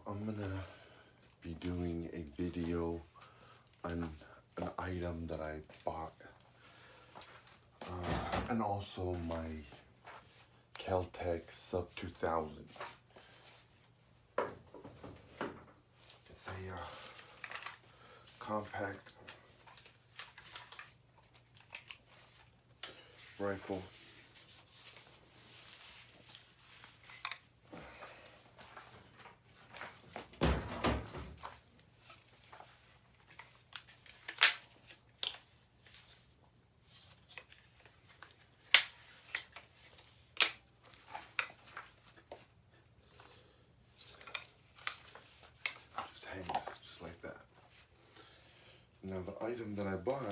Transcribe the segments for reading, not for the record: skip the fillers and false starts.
I'm gonna be doing a video on an item that I bought, and also my Kel-Tac Sub 2000. It's a compact rifle. Just hangs just like that. Now the item that I bought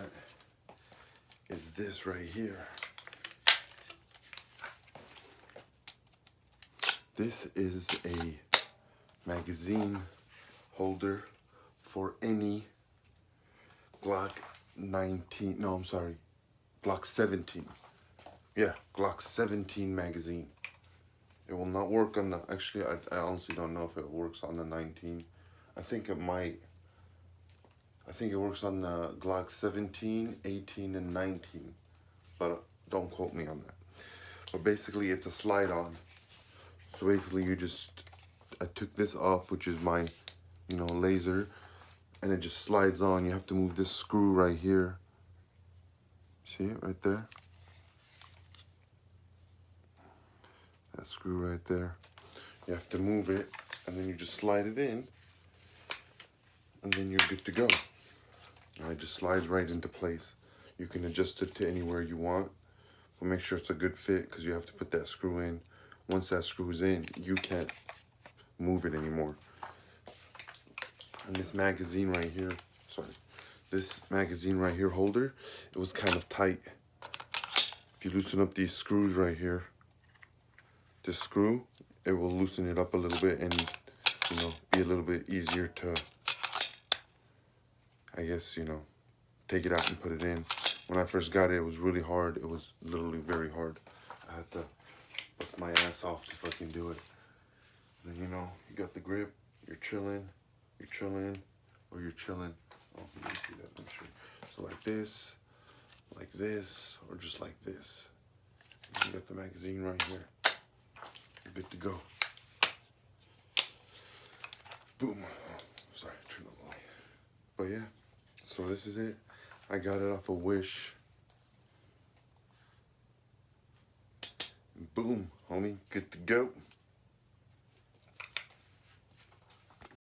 is this right here. This is a magazine holder for any Glock 19, no, I'm sorry, Glock 17. Yeah, Glock 17 magazine. It will not work on the, actually, I honestly don't know if it works on the 19. I think it might. I think it works on the Glock 17, 18, and 19. But don't quote me on that. But basically, it's a slide-on. So basically, I took this off, which is my, laser, and it just slides on. You have to move this screw right here. See it right there? That screw right there. You have to move it, and then you just slide it in, and then you're good to go. And it just slides right into place. You can adjust it to anywhere you want, but make sure it's a good fit, because you have to put that screw in. Once that screws in, you can't move it anymore. And this magazine right here, this magazine right here holder, it was kind of tight. If you loosen up these screws right here, this screw, it will loosen it up a little bit and, be a little bit easier to, I guess, take it out and put it in. When I first got it, it was really hard. It was literally very hard. I had to bust my ass off to fucking do it. And then, you got the grip, you're chilling, or you're chilling. Oh, let me see that, I'm sure. So like this, or just like this. And you got the magazine right here. You're good to go. Boom. Sorry, turn the light. But yeah, so this is it. I got it off of Wish. Boom, homie, good to go.